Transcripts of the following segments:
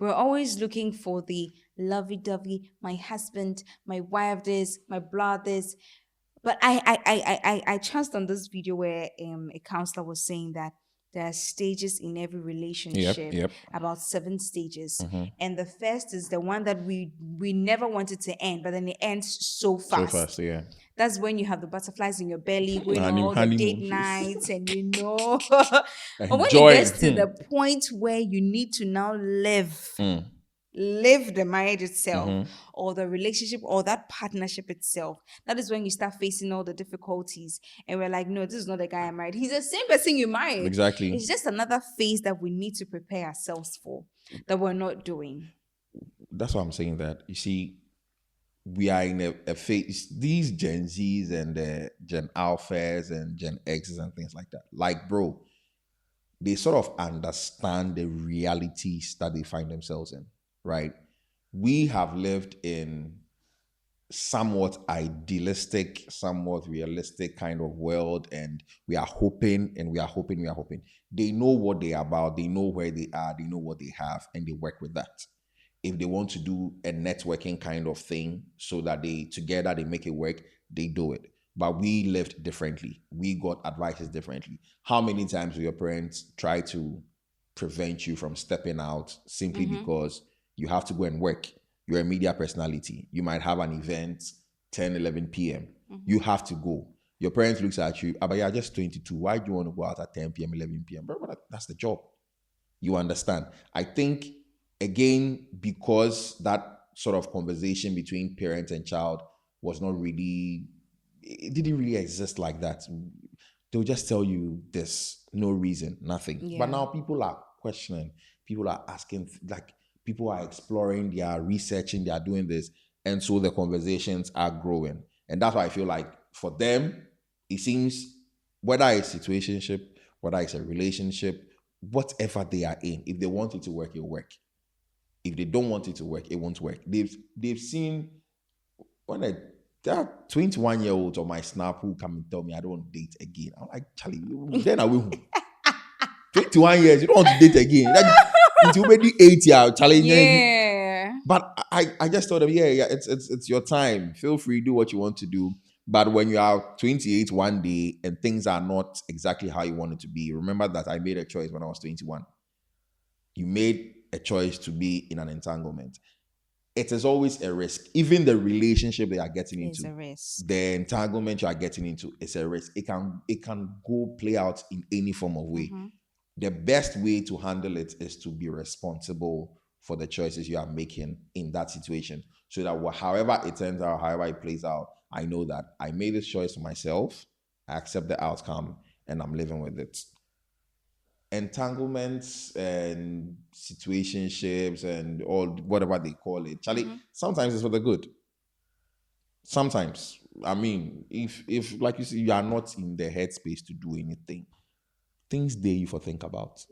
We're always looking for the lovey-dovey, my husband, my wife this, my blah this. But I chanced on this video where a counselor was saying that there are stages in every Yep, relationship, yep. about 7 stages. Mm-hmm. And the first is the one that we never wanted to end, but then it ends so So fast, fast. yeah. That's when you have the butterflies in your belly, going on all the date Honeymoon. nights, and but when it Enjoying. gets to the point where you need to now Mm. live the marriage itself, Mm-hmm. or the relationship, or that partnership itself, that is when you start facing all the difficulties. And we're like, no, this is not the guy I married. He's the same person you married. Exactly. It's just another phase that we need to prepare ourselves for, that we're not doing. That's why I'm saying that. You see, we are in a phase, these Gen Zs and Gen Alphas and Gen Xs and things like that. Like, bro, they sort of understand the realities that they find themselves in, right? We have lived in somewhat idealistic, somewhat realistic kind of world, and we are hoping and we are hoping, we are hoping. They know what they are about, they know where they are, they know what they have, and they work with that. If they want to do a networking kind of thing so that they together they make it work, they do it. But we lived differently. We got advices differently. How many times will your parents try to prevent you from stepping out simply because you have to go and work? You're a media personality. You might have an event 10, 11 p.m. You have to go. Your parents looks at you, but you're just 22. Why do you want to go out at 10 p.m., 11 p.m.? Bro, that's the job. You understand? I think, again, because that sort of conversation between parent and child was not really, it didn't really exist like that. They'll just tell you this, no reason, nothing. But Yeah. now people are questioning, people are asking, like, people are exploring, they are researching, they are doing this. And so the conversations are growing. And that's why I feel like for them, it seems whether it's a situationship, whether it's a relationship, whatever they are in, if they want it to work, it'll work. If they don't want it to work, it won't work. They've seen when there are 21-year-olds on my snap who come and tell me I don't date again. I'm like, Charlie, then I will. 21 years, you don't want to date again. Until maybe 80, Charlie. Yeah. But I just told them, yeah, it's your time. Feel free, do what you want to do. But when you are 28 one day and things are not exactly how you want it to be, remember that I made a choice when I was 21. You made a choice to be in an entanglement. It is always a risk. Even the relationship they are getting It's into, a risk. the entanglement you are getting into, is a risk. It can go play out in any form of way. The best way to handle it is to be responsible for the choices you are making in that situation. So that however it turns out, however it plays out, I know that I made this choice for myself, I accept the outcome, and I'm living with it. Entanglements and situationships and all whatever they call it, Charlie, sometimes it's for the good. Sometimes. I mean, if like you see, you are not in the headspace to do anything, things there you for think about.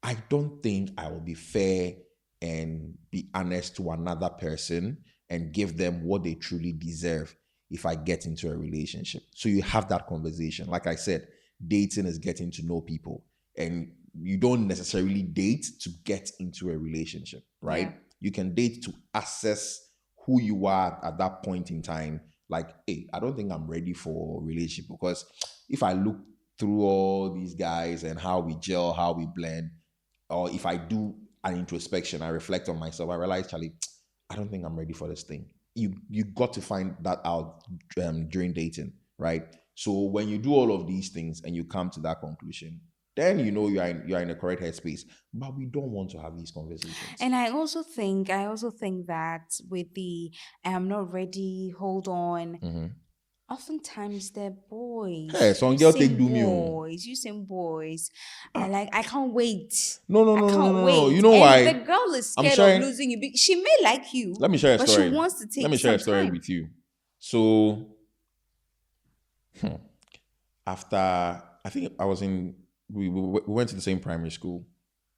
I don't think I will be fair and be honest to another person and give them what they truly deserve if I get into a relationship. So you have that conversation. Like I said, dating is getting to know people, and you don't necessarily date to get into a relationship, right? Yeah. You can date to assess who you are at that point in time. Like, hey, I don't think I'm ready for a relationship because if I look through all these guys and how we gel, how we blend, or if I do an introspection, I reflect on myself, I realize, Charlie, I don't think I'm ready for this thing. You got to find that out during dating, right? So when you do all of these things and you come to that conclusion, then you know you are in the correct headspace. But we don't want to have these conversations. And I also think that with the I'm not ready, hold on. Oftentimes they're Hey, boys. some girl take do me. You same boys. I can't wait. No, no, I no, no, no, can't no, no. You wait. know And the why? girl is I'm scared of sharing. losing you. She may like you, Let me share a but she story. wants to Let take me share some a story time. with you. So after I think I was in, we went to the same primary school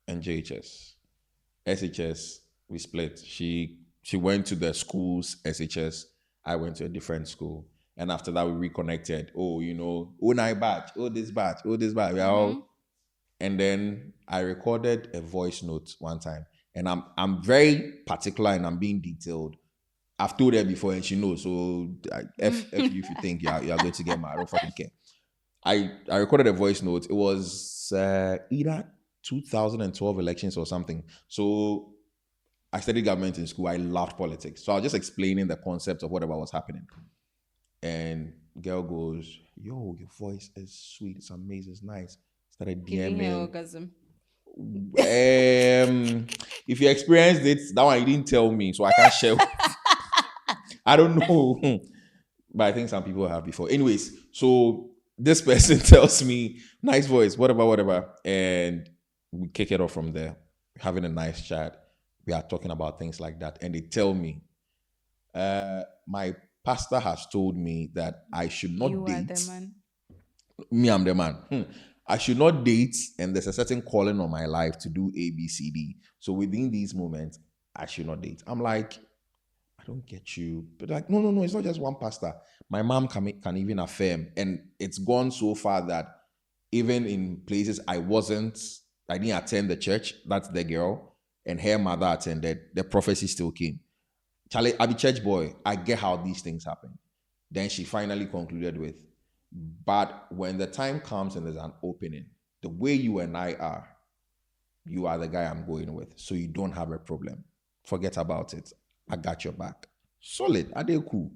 and JHS, SHS. We split. She went to the school's SHS. I went to a different school. And after that, we reconnected. Oh, oh, nine batch, oh, this batch, oh, this batch. We are all. And then I recorded a voice note one time. And I'm very particular and I'm being detailed. I've told her before and she knows. So F you if you think you're going to get married. I don't fucking care. I recorded a voice note. It was either 2012 elections or something. So I studied government in school. I loved politics. So I was just explaining the concept of whatever was happening. And girl goes, yo, your voice is sweet. It's amazing. It's nice. Started Giving her DMing. orgasm. If you experienced it, that one you didn't tell me, so I can't share. I don't know. But I think some people have before. Anyways, so this person tells me, nice voice, whatever. And we kick it off from there, having a nice chat. We are talking about things like that. And they tell me, my pastor has told me that I should not You are date. the man. Me, I'm the man. I should not date, and there's a certain calling on my life to do A, B, C, D. So within these moments, I should not date. I'm like, I don't get you. But like, no, it's not just one pastor. My mom can even affirm. And it's gone so far that even in places I didn't attend the church, that's the girl, and her mother attended, the prophecy still came. Charlie, I'm a church boy. I get how these things happen. Then she finally concluded with, but when the time comes and there's an opening, the way you and I are, you are the guy I'm going with. So you don't have a problem. Forget about it. I got your back. Solid. Are they cool?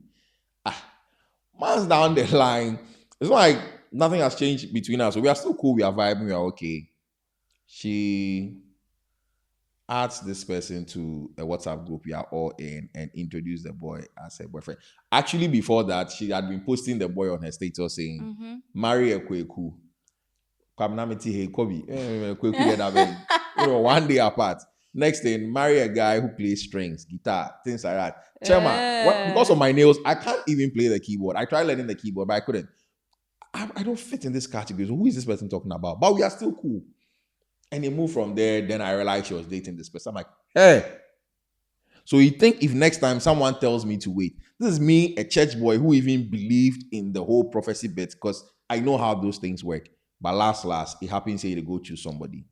Months down the line, it's not like nothing has changed between us. So we are still cool. We are vibing. We are okay. She adds this person to a WhatsApp group we are all in and introduce the boy as her boyfriend. Actually, before that, she had been posting the boy on her status saying, marry a kweku. Kwamnamiti hey Kobe. Kweku get that bang. One day apart. Next thing, marry a guy who plays strings, guitar, things like that. Chema, what because of my nails, I can't even play the keyboard. I tried learning the keyboard, but I couldn't. I don't fit in this category. So who is this person talking about? But we are still cool. And they moved from there. Then I realized she was dating this person. I'm like, hey. So you think if next time someone tells me to wait, this is me, a church boy who even believed in the whole prophecy bit because I know how those things work. But last, it happens here to go choose somebody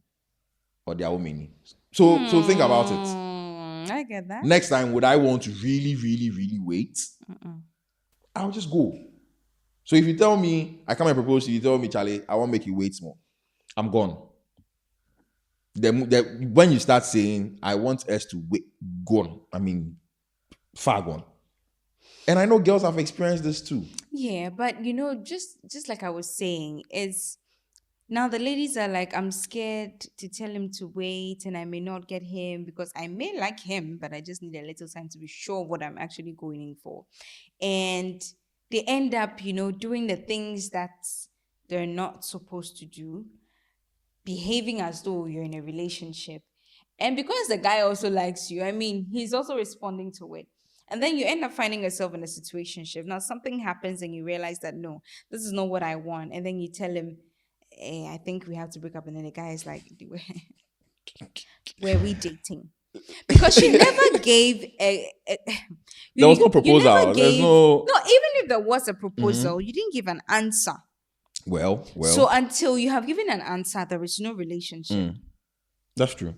or their own many. So think about it. I get that. Next time, would I want to really, really, really wait? I'll just go. So if you tell me, I come and propose to you, tell me, Charlie, I won't make you wait more. I'm gone. When you start saying, I want us to wait, gone. I mean, far gone. And I know girls have experienced this too. Yeah, but just like I was saying, is now the ladies are like, I'm scared to tell him to wait and I may not get him because I may like him, but I just need a little time to be sure what I'm actually going in for. And they end up, doing the things that they're not supposed to do, behaving as though you're in a relationship. And because the guy also likes you, I mean, he's also responding to it. And then you end up finding yourself in a situationship. Now something happens and you realize that no, this is not what I want. And then you tell him, I think we have to break up. And then the guy is like, were we dating? Because she never gave There was no you never proposal. There's gave no. no, even if there was a proposal, you didn't give an answer. Well. So until you have given an answer, there is no relationship. That's true.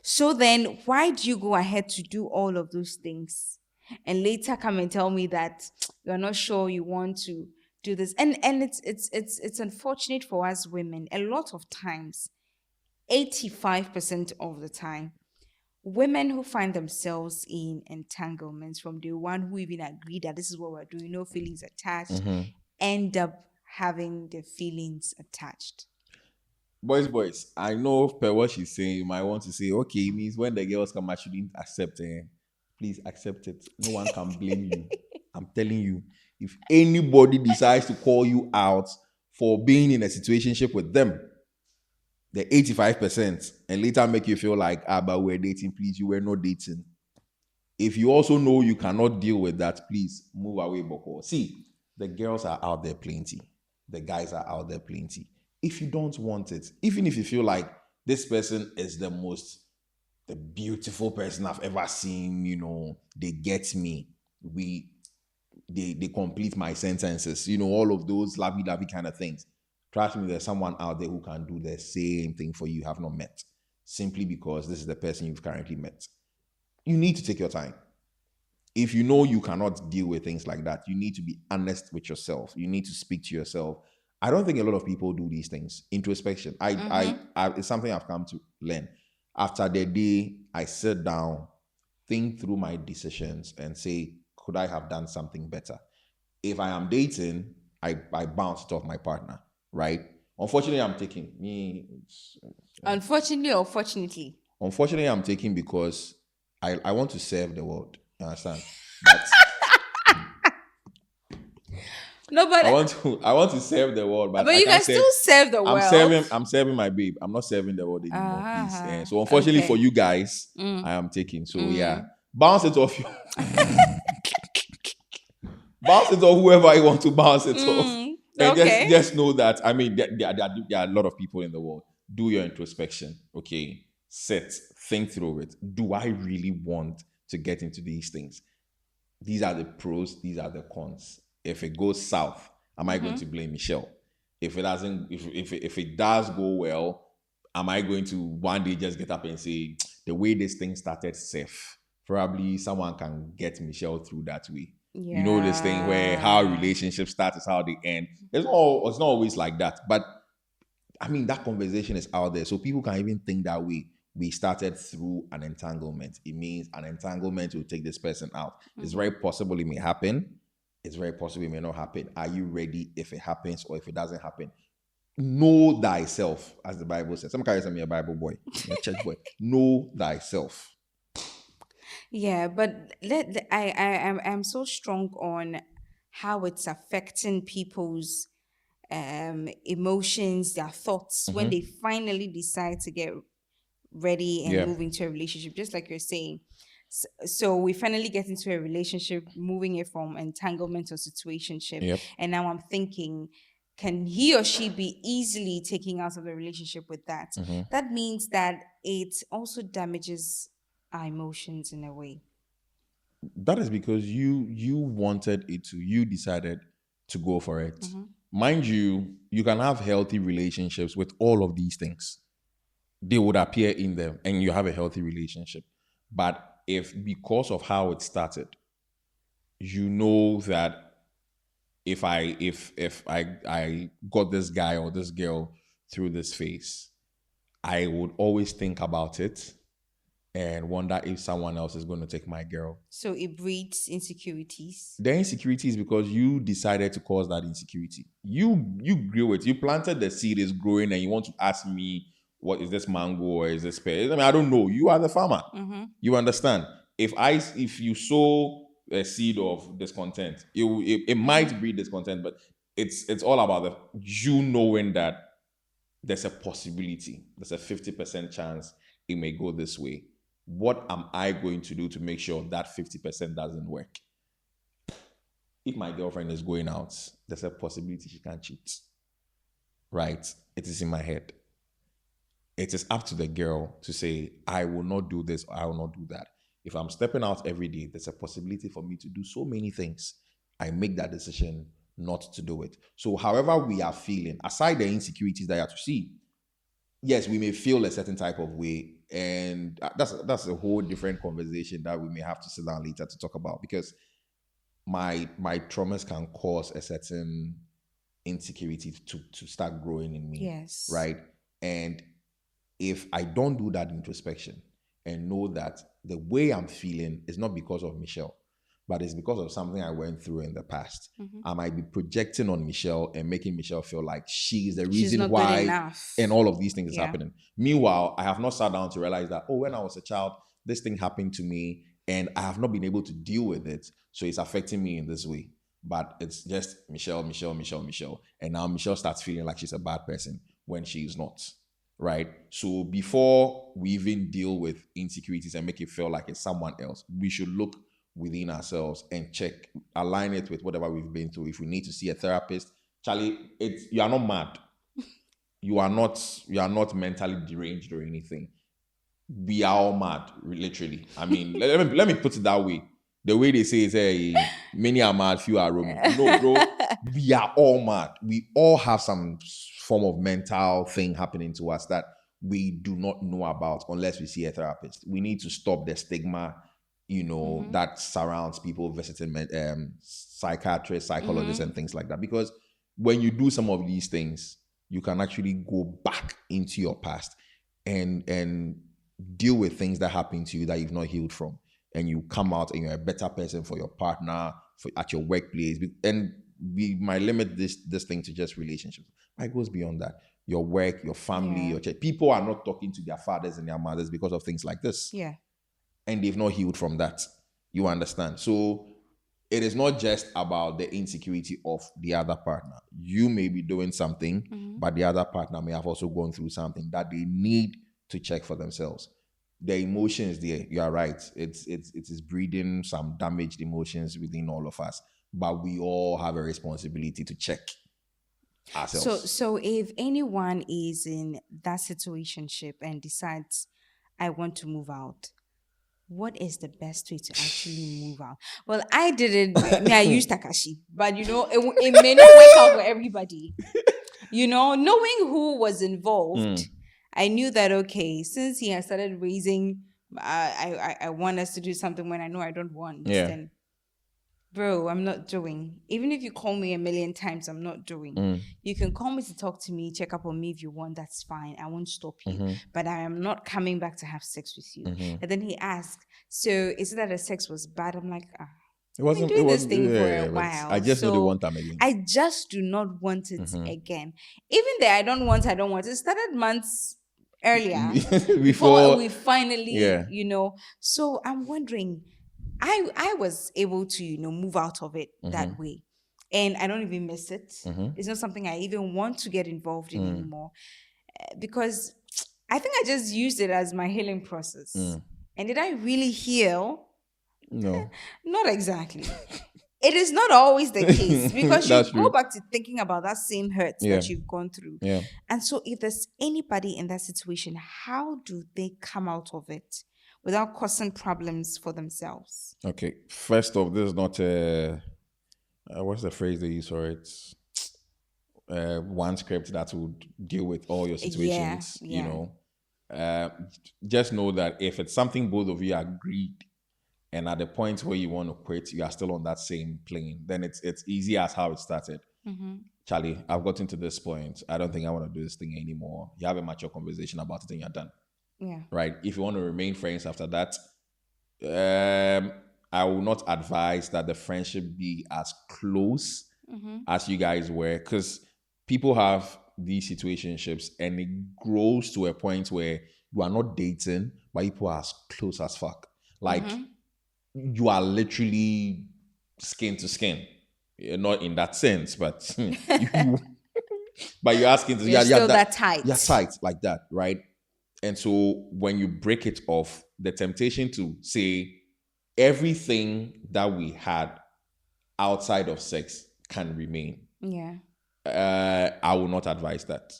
So then why do you go ahead to do all of those things and later come and tell me that you're not sure you want to do this? And it's unfortunate for us women. A lot of times, 85% of the time, women who find themselves in entanglements from the one who even agreed that this is what we're doing, no feelings attached, end up having the feelings attached. Boys, I know per what she's saying, you might want to say, okay, it means when the girls come, I shouldn't accept it. Please accept it. No one can blame you. I'm telling you, if anybody decides to call you out for being in a situationship with them, the 85%, and later make you feel like, but we're dating, please, you were not dating. If you also know you cannot deal with that, please move away, Boko. See, the girls are out there plenty. The guys are out there plenty. If you don't want it, even if you feel like this person is the beautiful person I've ever seen, they get me. They complete my sentences, all of those lovey-dovey kind of things. Trust me, there's someone out there who can do the same thing for you have not met. simply because this is the person you've currently met. You need to take your time. If you know you cannot deal with things like that, you need to be honest with yourself. You need to speak to yourself. I don't think a lot of people do these things. Introspection. It's something I've come to learn. After the day, I sit down, think through my decisions, and say, could I have done something better? If I am dating, I bounce it off my partner, right? Unfortunately, I'm taking me. Unfortunately or fortunately? Unfortunately, I'm taking because I want to serve the world. You understand? But No, I want to serve the world, but but I you can't can serve. still serve the world. I'm serving my babe. I'm not serving the world anymore, please. Ah, So unfortunately for okay. you guys, I am taking. So yeah, bounce it off you. Bounce it off whoever you want to bounce it off. And just Okay. just know that, I mean, there are a lot of people in the world. Do your introspection, okay? Sit, think through it. Do I really want to get into these things? These are the pros, these are the cons. If it goes south, am I going to blame Michelle? If it doesn't, if it does go well, am I going to one day just get up and say, the way this thing started safe, probably someone can get Michelle through that way. You know, this thing where how Yeah. relationships start is how they end. It's not always like that. But I mean, that conversation is out there. So people can even think that we started through an entanglement. It means an entanglement will take this person out. It's very possible it may happen. It's very possible it may not happen. Are you ready if it happens or if it doesn't happen? Know thyself, as the Bible says. Some guys me a Bible boy, a church boy. Know thyself. Yeah, but I'm so strong on how it's affecting people's emotions, their thoughts when they finally decide to get ready and Yeah. move into a relationship, just like you're saying. So we finally get into a relationship, moving it from entanglement to situationship. Yep. And now I'm thinking, can he or she be easily taken out of the relationship with that? That means that it also damages our emotions in a way. That is because you wanted it to. You decided to go for it. Mind you, you can have healthy relationships with all of these things. They would appear in them and you have a healthy relationship. But if because of how it started, you know that if I got this guy or this girl through this phase, I would always think about it and wonder if someone else is going to take my girl. So it breeds insecurities. The insecurity is because you decided to cause that insecurity. You grew it. You planted the seed, is growing, and you want to ask me, what is this mango or is this pear? I mean, I don't know. You are the farmer. You understand? If you sow a seed of discontent, it might breed discontent, but it's all about you knowing that there's a possibility, there's a 50% chance it may go this way. What am I going to do to make sure that 50% doesn't work? If my girlfriend is going out, there's a possibility she can cheat. Right? It is in my head. It is up to the girl to say, I will not do this or I will not do that. If I'm stepping out every day, there's a possibility for me to do so many things. I make that decision not to do it. So, however we are feeling, aside the insecurities that you have to see, yes, we may feel a certain type of way, and that's a whole different conversation that we may have to sit down later to talk about, because my traumas can cause a certain insecurity to start growing in me, Yes. right? And if I don't do that introspection and know that the way I'm feeling is not because of Michelle, but it's because of something I went through in the past, I might be projecting on Michelle and making Michelle feel like she's the She's reason not good why enough. and all of these things is Yeah. happening. Meanwhile, I have not sat down to realize that, oh, when I was a child, this thing happened to me and I have not been able to deal with it. So it's affecting me in this way. But it's just Michelle, Michelle, Michelle, Michelle. And now Michelle starts feeling like she's a bad person when she is not. Right? So before we even deal with insecurities and make it feel like it's someone else, we should look within ourselves and check, align it with whatever we've been through. If we need to see a therapist, Charlie, you are not mad. You are not mentally deranged or anything. We are all mad, literally. I mean, let me put it that way. The way they say is, hey, many are mad, few are roaming. No, bro, we are all mad. We all have some form of mental thing happening to us that we do not know about unless we see a therapist. We need to stop the stigma, that surrounds people visiting psychiatrists, psychologists, and things like that. Because when you do some of these things, you can actually go back into your past and deal with things that happen to you that you've not healed from, and you come out and you're a better person for your partner, at your workplace. And we might limit this thing to just relationships. It goes beyond that. Your work, your family, Yeah. your church. People are not talking to their fathers and their mothers because of things like this, Yeah. and they've not healed from that. You understand? So it is not just about the insecurity of the other partner. You may be doing something, but the other partner may have also gone through something that they need to check for themselves. The emotions there, you are right. It is breeding some damaged emotions within all of us. But we all have a responsibility to check So ourselves. so if anyone is in that situationship and decides I want to move out, what is the best way to actually move out? Well, I did it. Me, I used Takashi, but it may not work out for everybody. Knowing who was involved, I knew that okay, since he has started raising, I want us to do something when I know I don't want, Yeah. then bro, I'm not doing. Even if you call me a million times, I'm not doing. You can call me to talk to me, check up on me if you want. That's fine. I won't stop you. But I am not coming back to have sex with you. And then he asked, so is it that the sex was bad? I'm like, It I've been wasn't, it doing was, this thing for a yeah, but I while. just know they So want them again. I just do not want it again. Even though I don't want, it started months earlier before Before, we finally, yeah. So I'm wondering, I was able to, move out of it that way. And I don't even miss it. It's not something I even want to get involved in anymore. Because I think I just used it as my healing process. And did I really heal? No. Not exactly. It is not always the case because you That's go true. back to thinking about that same hurt Yeah. that you've gone through. Yeah. And so, if there's anybody in that situation, how do they come out of it without causing problems for themselves? Okay. First off, this is not what's the phrase they use for it? One script that would deal with all your Yeah, situations. yeah. Uh, just know that if it's something both of you agreed, and at the point where you want to quit, you are still on that same plane, then it's easy as how it started. Charlie, I've gotten to this point. I don't think I want to do this thing anymore. You have a mature conversation about it and you're done. Yeah. Right? If you want to remain friends after that, um, I will not advise that the friendship be as close as you guys were, because people have these situationships and it grows to a point where you are not dating, but people are as close as fuck. Like you are literally skin to skin. Not in that sense, but but you're asking to, You're yeah, still that that tight. you're tight like that, right? And so when you break it off, the temptation to say everything that we had outside of sex can remain. Yeah. I will not advise that.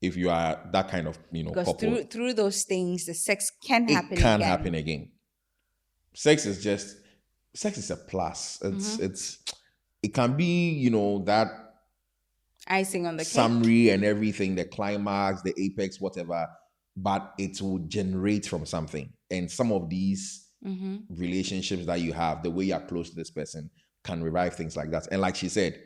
If you are that kind of Because couple, through those things, the sex can it happen can again. happen again. Sex is a plus. It can be that Icing on the cake. summary and everything, the climax, the apex, whatever, but it will generate from something. And some of these relationships that you have, the way you're close to this person, can revive things like that. And like she said,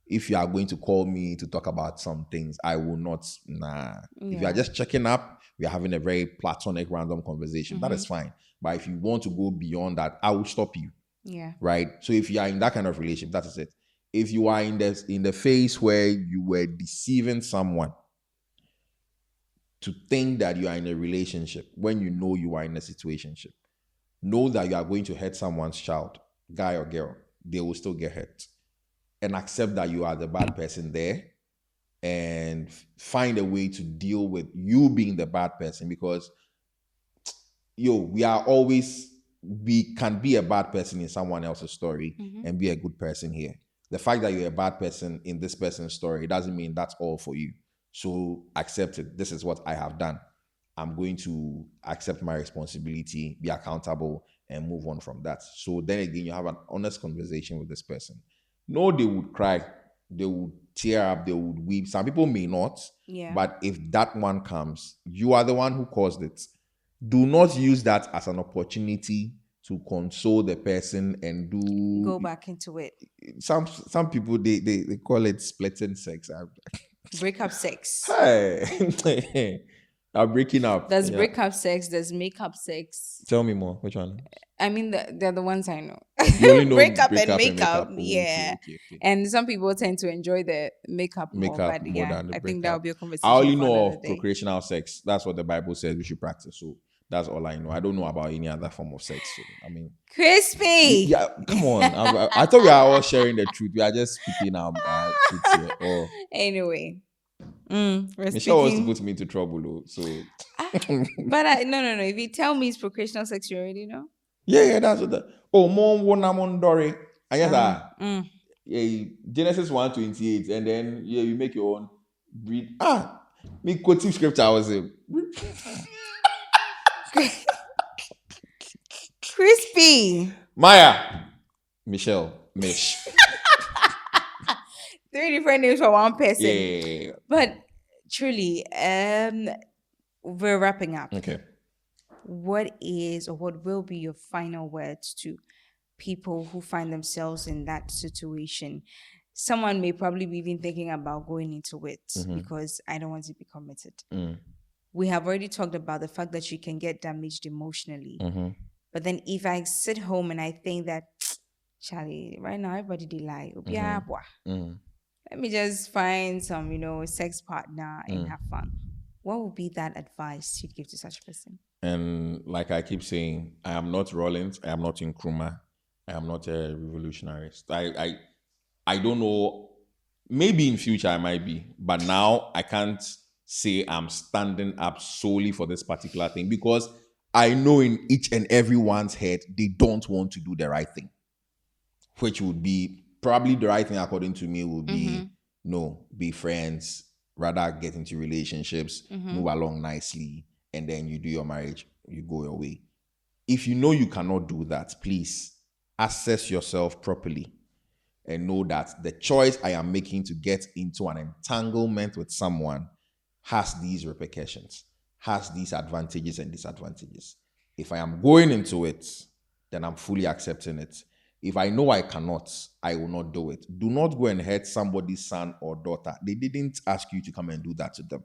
if you are going to call me to talk about some things, I will not. Nah. If you are just checking up, we are having a very platonic, random conversation. That is fine. But if you want to go beyond that, I will stop you. Yeah. Right. So if you are in that kind of relationship, that is it. If you are in the phase where you were deceiving someone to think that you are in a relationship when you know you are in a situationship, know that you are going to hurt someone's child, guy or girl. They will still get hurt. And accept that you are the bad person there, and find a way to deal with you being the bad person, because we can be a bad person in someone else's story and be a good person here. The fact that you're a bad person in this person's story doesn't mean that's all for you. So accept it. This is what I have done. I'm going to accept my responsibility, be accountable, and move on from that. So then again, you have an honest conversation with this person. No, they would cry. they would tear up, they would weep. Some people may not, Yeah. but if that one comes, you are the one who caused it. Do not use that as an opportunity to console the person and do Go back into it. some people they call it splitting sex. Breakup sex. Hey, I'm breaking up. There's Yeah. breakup sex, there's makeup sex. Tell me more. Which one? I mean, they're the ones I know. You only know Breakup and breakup and makeup, makeup. Oh, okay, yeah. okay, okay. And some people tend to enjoy the makeup more, Makeup but more yeah, than the I think that will breakup. be a I conversation only for know another of day. procreational sex. That's what the Bible says we should practice. So that's all I know. I don't know about any other form of sex. So I mean, Crispy. yeah, come on. I thought we are all sharing the truth. We are just speaking our truth here. Oh, Anyway, we're Michelle wants to speaking. put me into trouble, though. So Ah, but no. If you tell me it's procreational sex, you already know. yeah, that's what. Oh, mom, one amon dory. I guess Mm. yeah, Genesis 1:28, and then yeah, you make your own breed. Me quoting scripture. I was Crispy. Maya, Michelle, Mish. Three different names for one person. Yeah. But truly, we're wrapping up. Okay. What is or what will be your final words to people who find themselves in that situation? Someone may probably be even thinking about going into it because I don't want to be committed. We have already talked about the fact that you can get damaged emotionally. But then if I sit home and I think that, Charlie, right now everybody they lie. Let me just find some, sex partner and have fun. What would be that advice you'd give to such a person? And like I keep saying, I am not Rollins. I am not Nkrumah. I am not a revolutionarist. I don't know. Maybe in future I might be, but now I can't say I'm standing up solely for this particular thing because I know in each and everyone's head they don't want to do the right thing, which would be probably the right thing according to me would be no, be friends, rather get into relationships, move along nicely, and then you do your marriage, you go your way. If you know you cannot do that, please assess yourself properly and know that the choice I am making to get into an entanglement with someone has these repercussions, has these advantages and disadvantages. If I am going into it, then I'm fully accepting it. If I know I cannot, I will not do it. Do not go and hurt somebody's son or daughter. They didn't ask you to come and do that to them.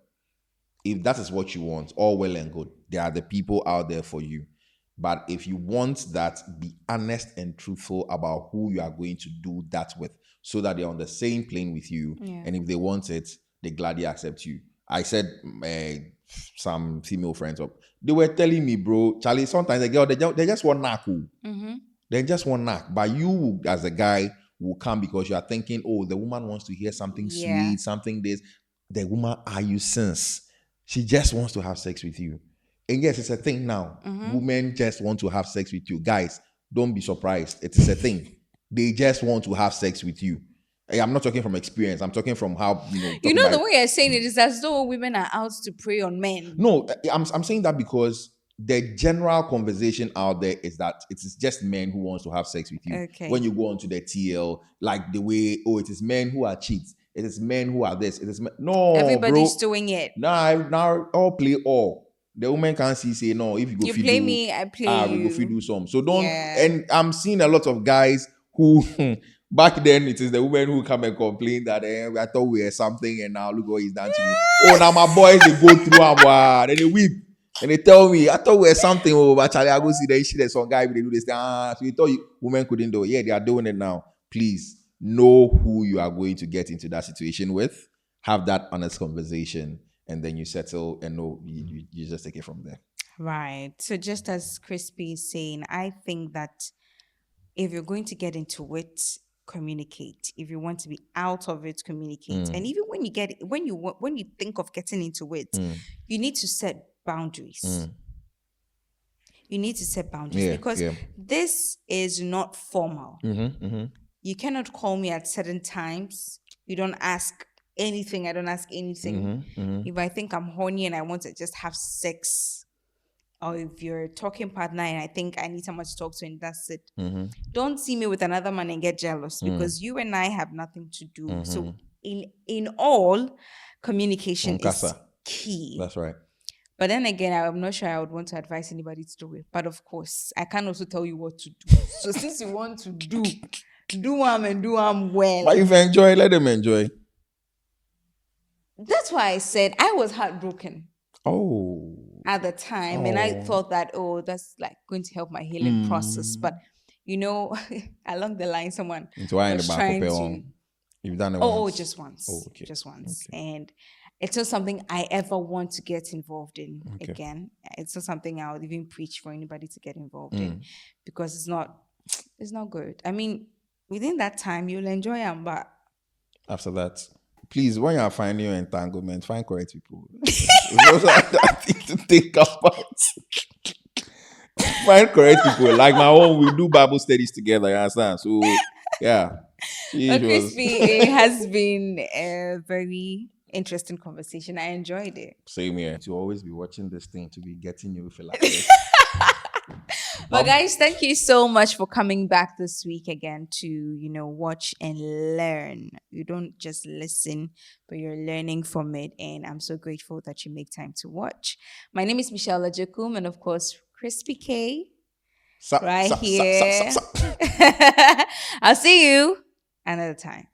If that is what you want, all well and good. There are the people out there for you. But if you want that, be honest and truthful about who you are going to do that with so that they're on the same plane with you. Yeah. And if they want it, they gladly accept you. I said some female friends up. They were telling me, bro, Charlie, sometimes the girl, they just want knack. They just want knack. But you, as a guy, will come because you are thinking, oh, the woman wants to hear something Yeah. sweet, something this. The woman are you since. She just wants to have sex with you. And yes, it's a thing now. Women just want to have sex with you. Guys, don't be surprised. It is a thing. They just want to have sex with you. I'm not talking from experience. I'm talking from how, The way you're saying it is as though women are out to prey on men. No, I'm saying that because the general conversation out there is that it is just men who wants to have sex with you. Okay. When you go onto the TL, like the way, oh, it is men who are cheats. It is men who are this. It is men. No, Everybody's bro. doing it. Now all play all. The woman can't say no. If you go You feed play do, me, I play we go you. feed do some. So don't. Yeah. And I'm seeing a lot of guys who back then it is the women who come and complain that I thought we were something and now look what he's done to me. Oh, now my boys they go through and then they weep and they tell me I thought we were something. Oh, but Charlie, I go see the issue. There's some guy they do this. So you thought women couldn't do it. Yeah, they are doing it now. Please know who you are going to get into that situation with. Have that honest conversation, and then you settle and know you just take it from there. Right. So just as Crispy is saying, I think that if you're going to get into it, communicate. If you want to be out of it, communicate. And even when you think of getting into it, you need to set boundaries. You need to set boundaries because this is not formal. You cannot call me at certain times. You don't ask anything. I don't ask anything. If I think I'm horny and I want to just have sex or if you're talking partner and I think I need someone to talk to and that's it. Mm-hmm. Don't see me with another man and get jealous Mm. because you and I have nothing to do. Mm-hmm. So in all, communication is Unkasa. key. That's right. But then again, I'm not sure I would want to advise anybody to do it. But of course, I can also tell you what to do. So since you want to do and do well. But if you enjoy, let them enjoy. That's why I said I was heartbroken Oh. at the time, and I Oh. thought that, oh, that's like going to help my healing process. But along the line, someone Into why in the was back of trying on. to. You've done it Oh, once. just once. Oh, okay. Just once. Okay. And it's not something I ever want to get involved in Okay. again. It's not something I would even preach for anybody to get involved in because it's not good. I mean, within that time you'll enjoy them, but After that, please, when you are finding your entanglement, find correct people. It's also that thing to think about. Find correct people. Like my own, we do Bible studies together, you understand? So yeah. She Crispy, it has been a very interesting conversation. I enjoyed it. same here. To always be watching this thing, to be getting you feel like this. But guys, thank you so much for coming back this week again to, watch and learn. You don't just listen, but you're learning from it. And I'm so grateful that you make time to watch. My name is Michelle Ajakum, and of course, Crispy K right here. I'll see you another time.